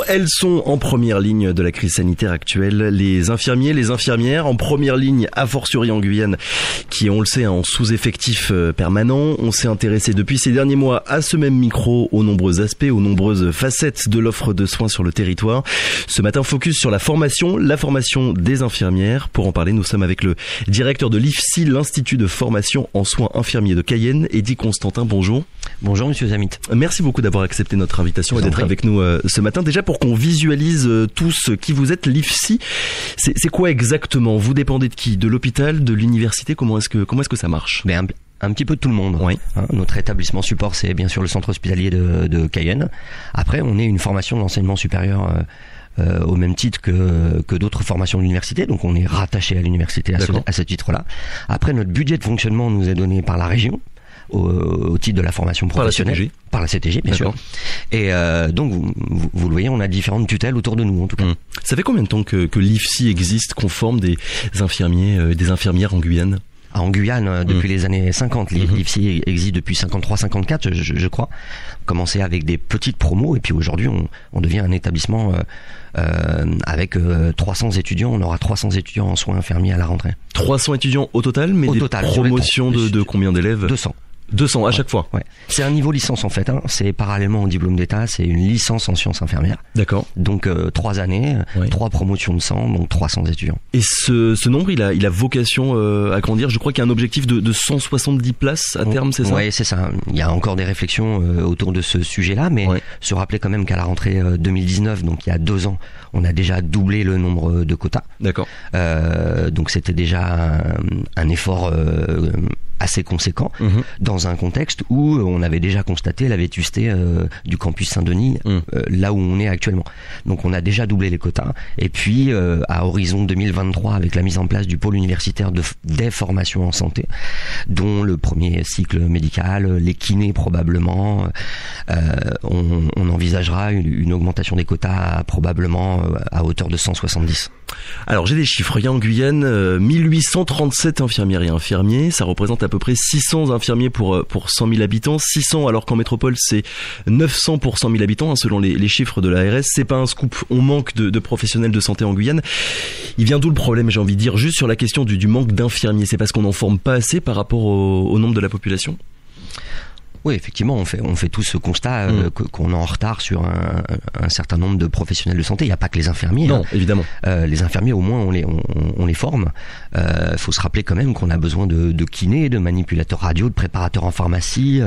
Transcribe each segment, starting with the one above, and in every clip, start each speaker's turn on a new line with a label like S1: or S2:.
S1: Elles sont en première ligne de la crise sanitaire actuelle. Les infirmiers, les infirmières en première ligne, a fortiori en Guyane, qui, on le sait, en sous-effectif permanent. On s'est intéressé depuis ces derniers mois à ce même micro aux nombreux aspects, aux nombreuses facettes de l'offre de soins sur le territoire. Ce matin, focus sur la formation des infirmières. Pour en parler, nous sommes avec le directeur de l'IFSI, l'Institut de formation en soins infirmiers de Cayenne, Eddy Constantin. Bonjour.
S2: Bonjour Monsieur Zamit.
S1: Merci beaucoup d'avoir accepté notre invitation et d'être avec nous ce matin. Déjà pour qu'on visualise tous qui vous êtes, l'IFSI, c'est quoi exactement? Vous dépendez de qui? De l'hôpital, de l'université? Comment est-ce que ça marche?
S2: Un petit peu de tout le monde. Oui. Notre établissement support, c'est bien sûr le centre hospitalier de Cayenne. Après, on est une formation d'enseignement supérieur au même titre que d'autres formations de l'université, donc on est rattaché à l'université à ce titre-là. Après, notre budget de fonctionnement nous est donné par la région, au titre de la formation professionnelle. Par la CTG, bien sûr. Et donc, vous le voyez, on a différentes tutelles autour de nous, en tout cas.
S1: Ça fait combien de temps que l'IFSI existe, qu'on forme des infirmiers et des infirmières en Guyane?
S2: En Guyane, depuis les années 50, l'IFSI existe depuis 53-54, je crois. Commencé avec des petites promos, et puis aujourd'hui, on devient un établissement avec 300 étudiants. On aura 300 étudiants en soins infirmiers à la rentrée. 300
S1: étudiants au total, mais promotions de combien d'élèves? 200 à chaque fois.
S2: Ouais. C'est un niveau licence en fait. C'est parallèlement au diplôme d'état, c'est une licence en sciences infirmières.
S1: D'accord.
S2: Donc 3 années, 3 promotions de 100, donc 300 étudiants.
S1: Et ce nombre, il a vocation à grandir. Je crois qu'il y a un objectif de 170 places à terme, c'est ça?
S2: Oui, c'est ça. Il y a encore des réflexions autour de ce sujet-là, mais se rappeler quand même qu'à la rentrée 2019, donc il y a 2 ans, on a déjà doublé le nombre de quotas.
S1: D'accord.
S2: Donc c'était déjà un effort assez conséquent dans un contexte où on avait déjà constaté la vétusté du campus Saint-Denis là où on est actuellement. Donc on a déjà doublé les quotas et puis à horizon 2023 avec la mise en place du pôle universitaire des formations en santé dont le premier cycle médical, les kinés probablement, on envisagera une augmentation des quotas probablement à hauteur de 170.
S1: Alors j'ai des chiffres, il y a en Guyane 1837 infirmières et infirmiers, ça représente à peu près 600 infirmiers pour 100 000 habitants, 600 alors qu'en métropole c'est 900 pour 100 000 habitants selon les chiffres de l'ARS. C'est pas un scoop, on manque de professionnels de santé en Guyane. Il vient d'où le problème, j'ai envie de dire, juste sur la question du manque d'infirmiers? C'est parce qu'on n'en forme pas assez par rapport au nombre de la population?
S2: Oui, effectivement, on fait tout ce constat qu'on est en retard sur un certain nombre de professionnels de santé. Il n'y a pas que les infirmiers.
S1: Non, évidemment.
S2: Les infirmiers, au moins, on les forme. Faut se rappeler quand même qu'on a besoin de kinés, de manipulateurs radio, de préparateurs en pharmacie.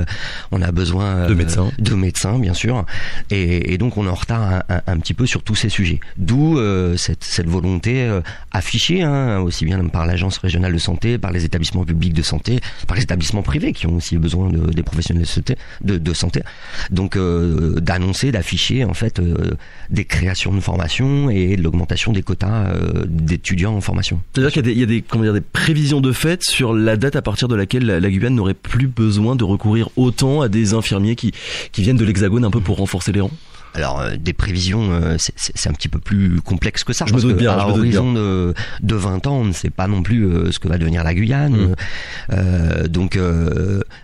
S2: On a besoin de médecins, bien sûr. Et donc, on est en retard un petit peu sur tous ces sujets. D'où cette volonté affichée, aussi bien par l'agence régionale de santé, par les établissements publics de santé, par les établissements privés qui ont aussi besoin des professionnels de santé, donc d'annoncer, d'afficher en fait des créations de formation et de l'augmentation des quotas d'étudiants en formation.
S1: C'est-à-dire qu'il y a des prévisions de fait sur la date à partir de laquelle la Guyane n'aurait plus besoin de recourir autant à des infirmiers qui viennent de l'Hexagone un peu pour renforcer les rangs?
S2: Alors des prévisions, c'est un petit peu plus complexe que ça.
S1: Je me doute bien.
S2: À l'horizon de 20 ans, on ne sait pas non plus ce que va devenir la Guyane. Donc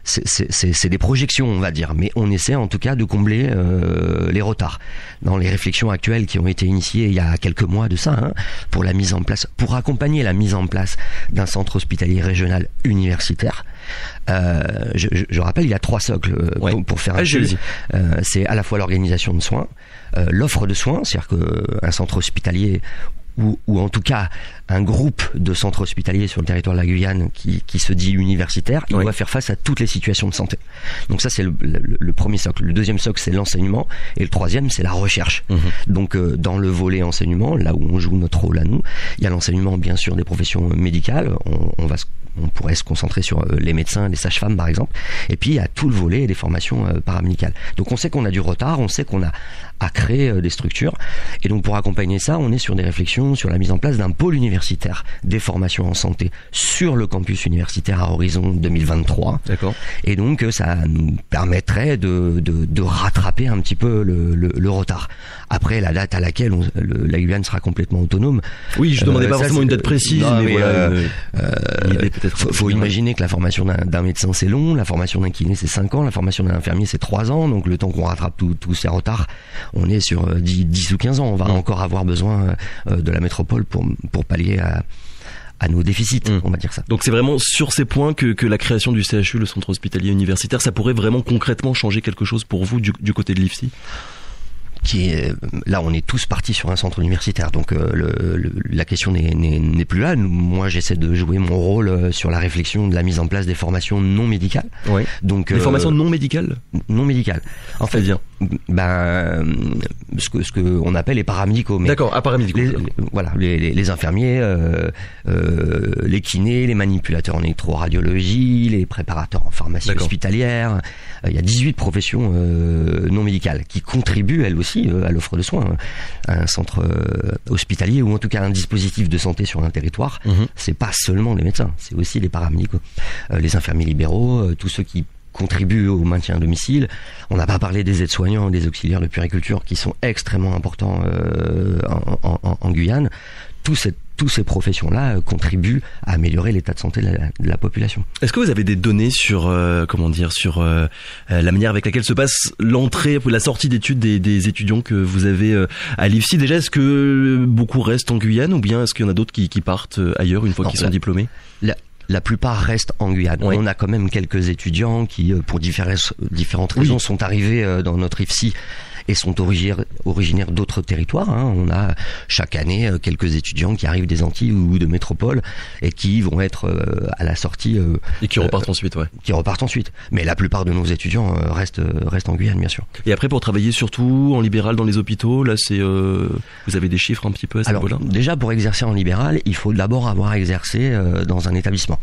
S2: c'est des projections, on va dire. Mais on essaie en tout cas de combler les retards dans les réflexions actuelles qui ont été initiées il y a quelques mois de ça, pour la mise en place, pour accompagner la mise en place d'un centre hospitalier régional universitaire. Je rappelle, il y a 3 socles pour faire un suivi. C'est à la fois l'organisation de soins, l'offre de soins, c'est-à-dire qu'un centre hospitalier ou en tout cas un groupe de centres hospitaliers sur le territoire de la Guyane qui se dit universitaire, il doit faire face à toutes les situations de santé. Donc ça c'est le premier socle. Le deuxième socle c'est l'enseignement et le troisième c'est la recherche. Donc dans le volet enseignement, là où on joue notre rôle à nous, il y a l'enseignement bien sûr des professions médicales, on pourrait se concentrer sur les médecins, les sages-femmes par exemple, et puis il y a tout le volet des formations paramédicales. Donc on sait qu'on a du retard, on sait qu'on a à créer des structures, et donc pour accompagner ça, on est sur des réflexions réflexion sur la mise en place d'un pôle universitaire des formations en santé sur le campus universitaire à horizon 2023.
S1: D'accord.
S2: Et donc ça nous permettrait de rattraper un petit peu le retard. Après, la date à laquelle la Guyane sera complètement autonome.
S1: Oui, je demandais pas forcément une date précise,
S2: non,
S1: mais voilà, une idée peut-être.
S2: Faut imaginer que la formation d'un médecin c'est long, la formation d'un kiné c'est 5 ans, la formation d'un infirmier c'est 3 ans, donc le temps qu'on rattrape tous ces retards, on est sur 10 ou 15 ans. On va encore avoir besoin de la métropole pour pallier à nos déficits, on va dire ça.
S1: Donc c'est vraiment sur ces points que la création du CHU, le centre hospitalier universitaire, ça pourrait vraiment concrètement changer quelque chose pour vous du côté de l'IFSI?
S2: Là on est tous partis sur un centre universitaire, donc la question n'est plus là. Moi j'essaie de jouer mon rôle sur la réflexion de la mise en place des formations non médicales.
S1: Ouais. Donc des formations non médicales.
S2: Non médicales. En fait,
S1: bien.
S2: Ce que on appelle les paramédicaux.
S1: D'accord, paramédicaux.
S2: Voilà, les infirmiers, les kinés, les manipulateurs en électroradiologie, les préparateurs en pharmacie hospitalière. Il y a 18 professions non médicales qui contribuent elles aussi à l'offre de soins. Un centre hospitalier ou en tout cas un dispositif de santé sur un territoire, c'est pas seulement les médecins, c'est aussi les paramédicaux, les infirmiers libéraux, tous ceux qui contribuent au maintien à domicile. On n'a pas parlé des aides-soignants, des auxiliaires de puériculture qui sont extrêmement importants en Guyane. Tous ces professions-là contribuent à améliorer l'état de santé de la population.
S1: Est-ce que vous avez des données sur la manière avec laquelle se passe l'entrée, la sortie d'études des étudiants que vous avez à l'IFSI? Déjà, est-ce que beaucoup restent en Guyane ou bien est-ce qu'il y en a d'autres qui partent ailleurs une fois qu'ils sont diplômés?
S2: La plupart restent en Guyane. Oui. On a quand même quelques étudiants qui, pour différentes raisons, sont arrivés dans notre IFSI et sont originaires d'autres territoires. On a chaque année quelques étudiants qui arrivent des Antilles ou de métropole et qui vont être à la sortie
S1: et qui repartent ensuite.
S2: Qui repartent ensuite. Mais la plupart de nos étudiants restent en Guyane, bien sûr.
S1: Et après, pour travailler surtout en libéral dans les hôpitaux, là, vous avez des chiffres un petit peu à ce niveau-là?
S2: Déjà, pour exercer en libéral, il faut d'abord avoir exercé dans un établissement.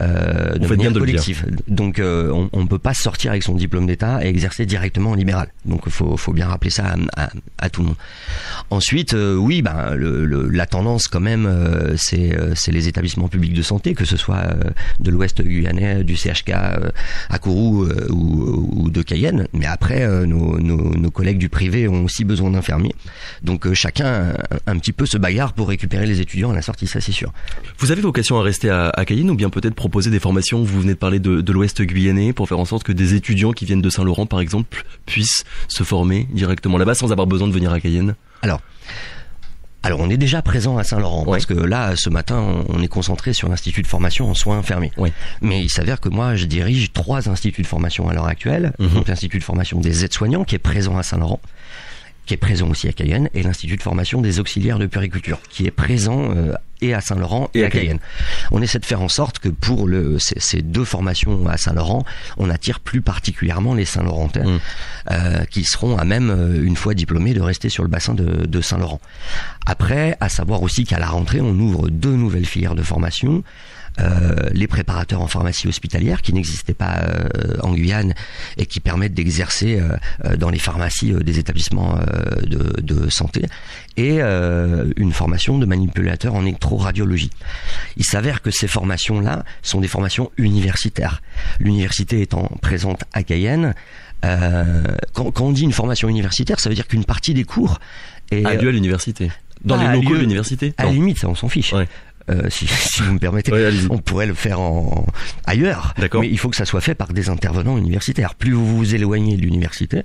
S2: De manière collective. Donc on peut pas sortir avec son diplôme d'état et exercer directement en libéral. Donc faut bien rappeler ça à tout le monde. Ensuite, oui, la tendance quand même, c'est les établissements publics de santé, que ce soit de l'Ouest guyanais, du CHK à Kourou ou de Cayenne. Mais après, nos collègues du privé ont aussi besoin d'infirmiers. Donc chacun un petit peu se bagarre pour récupérer les étudiants à la sortie, ça c'est sûr.
S1: Vous avez vocation à rester à Cayenne ou bien peut-être proposer des formations? Vous venez de parler de l'Ouest guyanais pour faire en sorte que des étudiants qui viennent de Saint-Laurent par exemple puissent se former directement là-bas sans avoir besoin de venir à Cayenne. Alors
S2: on est déjà présent à Saint-Laurent, parce que là, ce matin, on est concentré sur l'Institut de formation en soins infirmiers. Oui. Mais il s'avère que moi, je dirige 3 instituts de formation à l'heure actuelle. Donc l'Institut de formation des aides-soignants qui est présent à Saint-Laurent, qui est présent aussi à Cayenne, et l'Institut de formation des auxiliaires de puériculture, qui est présent et à Saint-Laurent et à Cayenne. On essaie de faire en sorte que pour ces 2 formations à Saint-Laurent, on attire plus particulièrement les Saint-Laurentais qui seront à même, une fois diplômés, de rester sur le bassin de Saint-Laurent. Après, à savoir aussi qu'à la rentrée, on ouvre 2 nouvelles filières de formation. Les préparateurs en pharmacie hospitalière qui n'existaient pas en Guyane et qui permettent d'exercer dans les pharmacies des établissements de santé, et une formation de manipulateur en électroradiologie. Il s'avère que ces formations-là sont des formations universitaires. L'université étant présente à Cayenne, quand on dit une formation universitaire, ça veut dire qu'une partie des cours
S1: a lieu à l'université. Dans les locaux de l'université.
S2: À la limite, ça, on s'en fiche. Ouais. Si vous me permettez, on pourrait le faire ailleurs. Mais il faut que ça soit fait par des intervenants universitaires. Plus vous vous éloignez de l'université,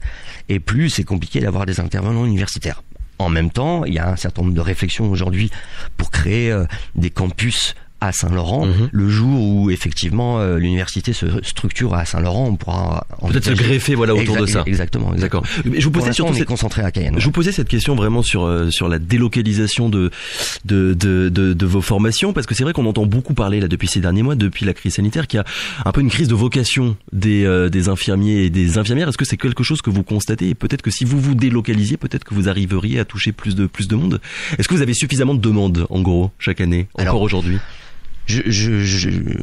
S2: et plus c'est compliqué d'avoir des intervenants universitaires. En même temps, il y a un certain nombre de réflexions aujourd'hui pour créer des campus à Saint-Laurent. Le jour où effectivement l'université se structure à Saint-Laurent, on pourra
S1: peut-être se greffer autour de ça.
S2: Exactement.
S1: D'accord. Mais je vous posais surtout
S2: concentré à Cayenne.
S1: Je vous posais cette question vraiment sur la délocalisation de vos formations, parce que c'est vrai qu'on entend beaucoup parler là depuis ces derniers mois, depuis la crise sanitaire, qu'il y a un peu une crise de vocation des infirmiers et des infirmières. Est-ce que c'est quelque chose que vous constatez? Et peut-être que si vous vous délocalisiez, peut-être que vous arriveriez à toucher plus de monde. Est-ce que vous avez suffisamment de demandes en gros chaque année, encore aujourd'hui?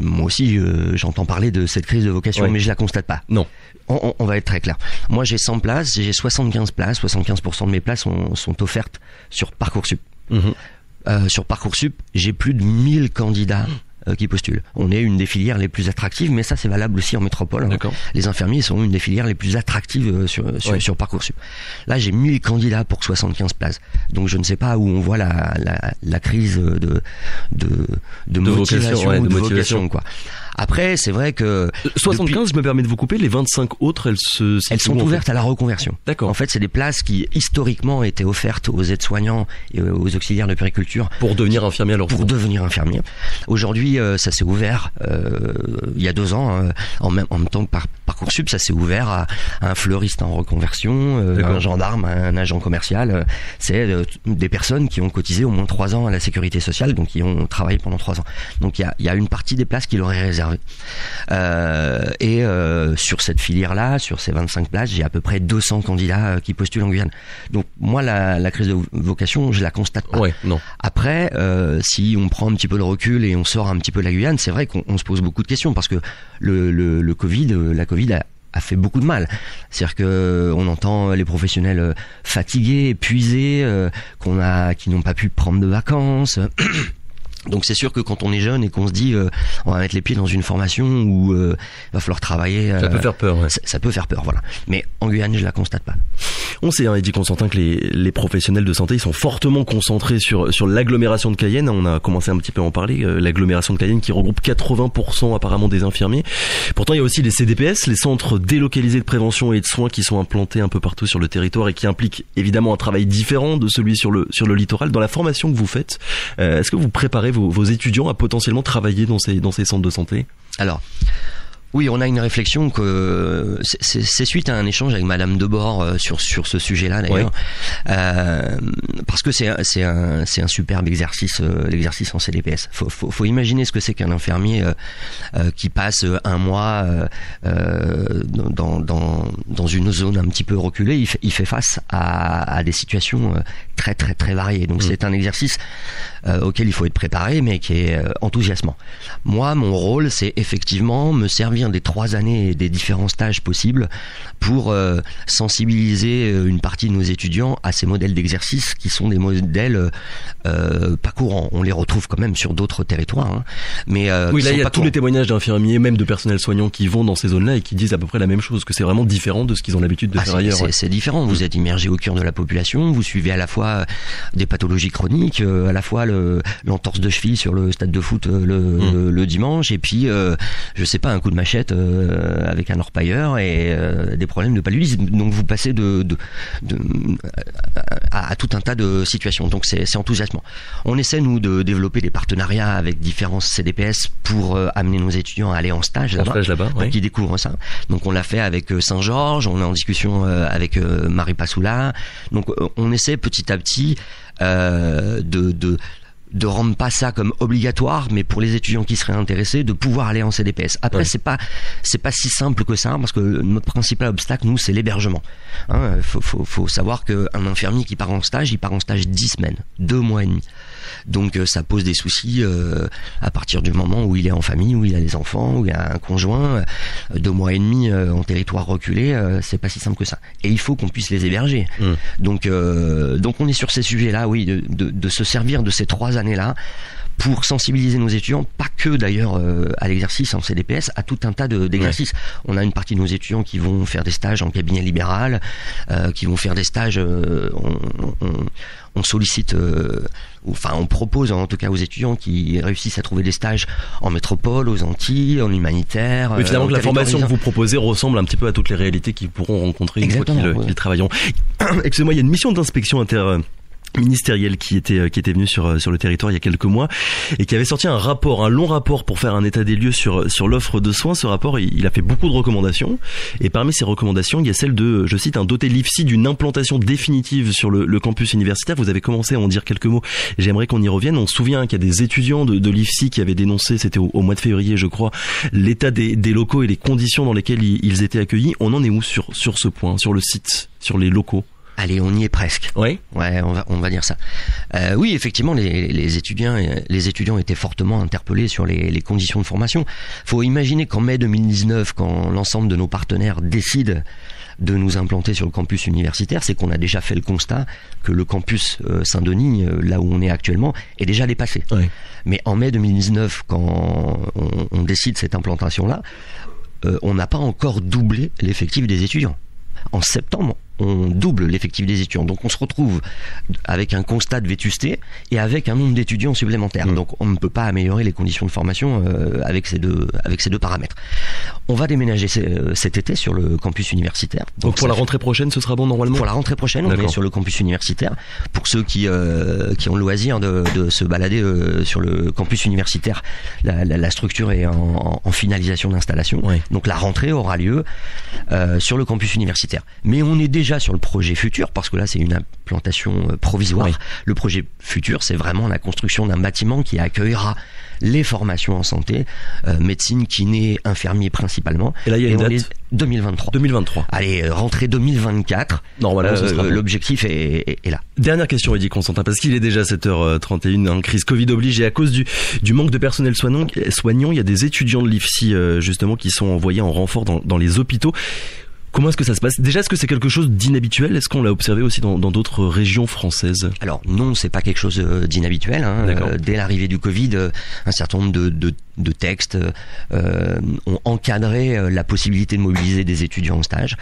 S2: Moi aussi, j'entends parler de cette crise de vocation, mais je la constate pas.
S1: Non.
S2: On va être très clair. Moi, j'ai 100 places, j'ai 75 places. 75% de mes places sont offertes sur Parcoursup. Sur Parcoursup, j'ai plus de 1000 candidats qui postulent. On est une des filières les plus attractives, mais ça c'est valable aussi en métropole.
S1: D'accord.
S2: Les infirmiers sont une des filières les plus attractives sur Parcoursup. Là j'ai 1000 candidats pour 75 places. Donc je ne sais pas où on voit la crise de motivation ou de vocation, quoi. Après, c'est vrai que
S1: 75, je me permets de vous couper, les 25 autres, elles
S2: sont ouvertes à la reconversion.
S1: D'accord.
S2: En fait, c'est des places qui historiquement étaient offertes aux aides-soignants et aux auxiliaires de puériculture
S1: pour devenir infirmier.
S2: Pour devenir infirmier. Aujourd'hui, ça s'est ouvert il y a 2 ans, en même temps que Parcoursup, ça s'est ouvert à un fleuriste en reconversion, un gendarme, un agent commercial. C'est des personnes qui ont cotisé au moins 3 ans à la sécurité sociale, donc qui ont travaillé pendant 3 ans. Donc il y a une partie des places qui leur est réservée. Sur cette filière-là, sur ces 25 places, j'ai à peu près 200 candidats qui postulent en Guyane. Donc moi, la crise de vocation, je la constate pas.
S1: Ouais, non.
S2: Après, si on prend un petit peu le recul et on sort un petit peu de la Guyane, c'est vrai qu'on se pose beaucoup de questions parce que la Covid a fait beaucoup de mal. C'est-à-dire que on entend les professionnels fatigués, épuisés, qui n'ont pas pu prendre de vacances. Donc c'est sûr que quand on est jeune et qu'on se dit on va mettre les pieds dans une formation où il va falloir travailler,
S1: ça peut faire peur. Ouais.
S2: Ça peut faire peur, voilà. Mais en Guyane, je la constate pas.
S1: On sait, Eddy Constantin, que les professionnels de santé, ils sont fortement concentrés sur l'agglomération de Cayenne. On a commencé un petit peu à en parler. L'agglomération de Cayenne qui regroupe 80% apparemment des infirmiers. Pourtant, il y a aussi les CDPS, les centres délocalisés de prévention et de soins, qui sont implantés un peu partout sur le territoire et qui impliquent évidemment un travail différent de celui sur le littoral. Dans la formation que vous faites, est-ce que vous préparez vos étudiants à potentiellement travailler dans ces centres de santé? Alors,
S2: oui, on a une réflexion que c'est suite à un échange avec Madame Debord sur ce sujet-là d'ailleurs, parce que c'est un superbe exercice, l'exercice en CDPS. Faut imaginer ce que c'est qu'un infirmier qui passe un mois dans une zone un petit peu reculée. Il fait face à des situations très très très variées. Donc c'est un exercice auquel il faut être préparé, mais qui est enthousiasmant. Moi, mon rôle, c'est effectivement me servir des 3 années et des différents stages possibles pour sensibiliser une partie de nos étudiants à ces modèles d'exercice qui sont des modèles pas courants. On les retrouve quand même sur d'autres territoires, hein, mais
S1: oui, là il y a tous les témoignages d'infirmiers, même de personnel soignant qui vont dans ces zones-là et qui disent à peu près la même chose, que c'est vraiment différent de ce qu'ils ont l'habitude de faire ailleurs.
S2: C'est différent. Vous êtes immergé au cœur de la population, vous suivez à la fois des pathologies chroniques, à la fois l'entorse de cheville sur le stade de foot le dimanche, et puis je sais pas, un coup de machette avec un orpailleur et des problèmes de paludisme. Donc vous passez à tout un tas de situations. Donc c'est enthousiasmant. On essaie nous de développer des partenariats avec différents CDPS pour amener nos étudiants à aller en stage là-bas, pour qu'ils découvrent ça. Donc on l'a fait avec Saint-Georges, on est en discussion avec Maripasoula. Donc on essaie petit à petit de rendre pas ça comme obligatoire, mais pour les étudiants qui seraient intéressés, de pouvoir aller en CDPS. Après, c'est pas si simple que ça, parce que notre principal obstacle, nous, c'est l'hébergement. Hein, faut savoir qu'un infirmier qui part en stage, il part en stage 10 semaines, 2 mois et demi. Donc ça pose des soucis à partir du moment où il est en famille, où il a des enfants, où il a un conjoint. 2 mois et demi en territoire reculé, c'est pas si simple que ça. Et il faut qu'on puisse les héberger. Donc on est sur ces sujets-là, oui, de se servir de ces 3 années-là pour sensibiliser nos étudiants, pas que d'ailleurs à l'exercice en CDPS, à tout un tas d'exercices. On a une partie de nos étudiants qui vont faire des stages en cabinet libéral, qui vont faire des stages, on sollicite, enfin on propose en tout cas aux étudiants qui réussissent à trouver des stages en métropole, aux Antilles, en humanitaire.
S1: Mais finalement, la formation que vous proposez ressemble un petit peu à toutes les réalités qu'ils pourront rencontrer une fois qu'ils travailleront. Excusez-moi, il y a une mission d'inspection ministériel qui était venu sur le territoire il y a quelques mois et qui avait sorti un long rapport pour faire un état des lieux sur l'offre de soins. Ce rapport, il a fait beaucoup de recommandations, et parmi ces recommandations, il y a celle de, je cite, doter l'IFSI d'une implantation définitive sur le campus universitaire. Vous avez commencé à en dire quelques mots, j'aimerais qu'on y revienne. On se souvient qu'il y a des étudiants de l'IFSI qui avaient dénoncé, c'était au mois de février je crois, l'état des locaux et les conditions dans lesquelles ils étaient accueillis. On en est où sur ce point, sur le site, sur les locaux?
S2: Allez, on y est presque.
S1: Oui.
S2: Ouais, on va dire ça. Oui, effectivement, les étudiants étaient fortement interpellés sur les conditions de formation. Faut imaginer qu'en mai 2019, quand l'ensemble de nos partenaires décident de nous implanter sur le campus universitaire, c'est qu'on a déjà fait le constat que le campus Saint-Denis, là où on est actuellement, est déjà dépassé.
S1: Oui.
S2: Mais en mai 2019, quand on décide cette implantation-là, on n'a pas encore doublé l'effectif des étudiants. En septembre, on double l'effectif des étudiants. Donc on se retrouve avec un constat de vétusté et avec un nombre d'étudiants supplémentaires. Donc on ne peut pas améliorer les conditions de formation avec ces deux paramètres. On va déménager cet été sur le campus universitaire.
S1: Donc pour la rentrée prochaine, ce sera bon normalement ?
S2: Pour la rentrée prochaine, on est sur le campus universitaire. Pour ceux qui ont le loisir de se balader sur le campus universitaire, la structure est en finalisation d'installation.
S1: Oui.
S2: Donc la rentrée aura lieu sur le campus universitaire. Mais on est déjà sur le projet futur, parce que là c'est une implantation provisoire. Oui. Le projet futur, c'est vraiment la construction d'un bâtiment qui accueillera les formations en santé, médecine, kiné, infirmier principalement.
S1: Et là il y a une date
S2: 2023.
S1: 2023.
S2: Allez, rentrée 2024.
S1: Normalement, ce sera
S2: l'objectif est là.
S1: Dernière question, Eddy Constantin, parce qu'il est déjà 7h31, crise Covid oblige, et à cause du manque de personnel soignant, il y a des étudiants de l'IFSI justement qui sont envoyés en renfort dans les hôpitaux. Comment est-ce que ça se passe ? Déjà, est-ce que c'est quelque chose d'inhabituel ? Est-ce qu'on l'a observé aussi dans d'autres régions françaises ?
S2: Alors non, c'est pas quelque chose d'inhabituel. Dès l'arrivée du Covid, un certain nombre de textes ont encadré la possibilité de mobiliser des étudiants en stage.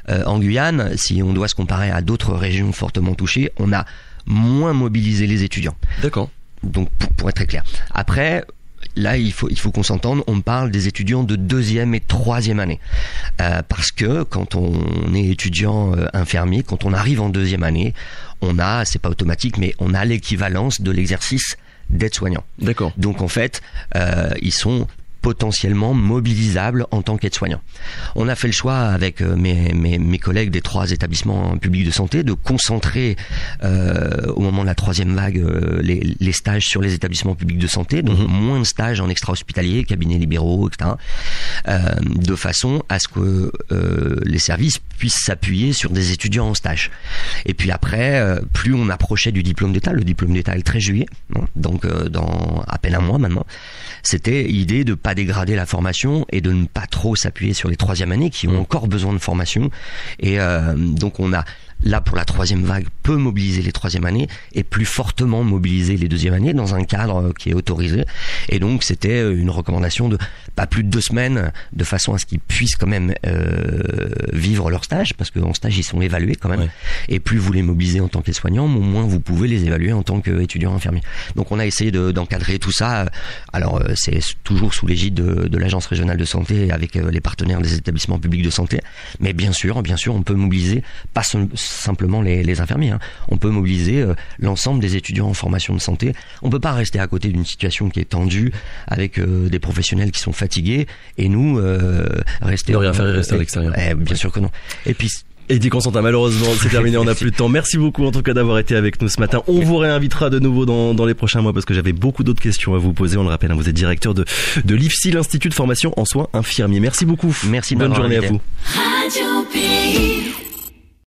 S2: En Guyane, si on doit se comparer à d'autres régions fortement touchées, on a moins mobilisé les étudiants.
S1: D'accord.
S2: Donc pour être très clair. Après, là, il faut qu'on s'entende, on parle des étudiants de 2e et 3e année. Parce que quand on est étudiant infirmier, quand on arrive en 2e année, c'est pas automatique, mais on a l'équivalence de l'exercice d'aide-soignant.
S1: D'accord.
S2: Donc en fait, ils sont potentiellement mobilisables en tant qu'aide-soignant. On a fait le choix avec mes collègues des 3 établissements publics de santé de concentrer au moment de la 3e vague les stages sur les établissements publics de santé, donc moins de stages en extra-hospitalier, cabinets libéraux, etc. De façon à ce que les services puissent s'appuyer sur des étudiants en stage. Et puis après, plus on approchait du diplôme d'État, le diplôme d'État est le 13 juillet, donc dans à peine un mois maintenant, c'était l'idée de pas dégrader la formation et de ne pas trop s'appuyer sur les 3e années qui ont encore besoin de formation. Et donc on a là pour la 3e vague peut mobiliser les 3e années et plus fortement mobiliser les 2e années dans un cadre qui est autorisé. Et donc c'était une recommandation de pas plus de 2 semaines de façon à ce qu'ils puissent quand même vivre leur stage, parce qu'en stage ils sont évalués quand même. Ouais. Et plus vous les mobilisez en tant qu'aide-soignant, moins vous pouvez les évaluer en tant qu'étudiant infirmier. Donc on a essayé d'encadrer tout ça. Alors c'est toujours sous l'égide de l'Agence régionale de santé avec les partenaires des établissements publics de santé. Mais bien sûr on peut mobiliser pas simplement les infirmiers. On peut mobiliser l'ensemble des étudiants en formation de santé. On peut pas rester à côté d'une situation qui est tendue avec des professionnels qui sont fatigués et nous rester...
S1: Ne rien faire et rester à l'extérieur.
S2: Bien sûr que non. Et puis...
S1: Eddy Constantin, malheureusement, c'est terminé, on n'a plus de temps. Merci beaucoup en tout cas d'avoir été avec nous ce matin. On vous réinvitera de nouveau dans les prochains mois parce que j'avais beaucoup d'autres questions à vous poser. On le rappelle, vous êtes directeur de l'IFSI, l'Institut de formation en soins infirmiers. Merci beaucoup.
S2: Merci.
S1: Bonne journée à vous.
S3: Radio Pays.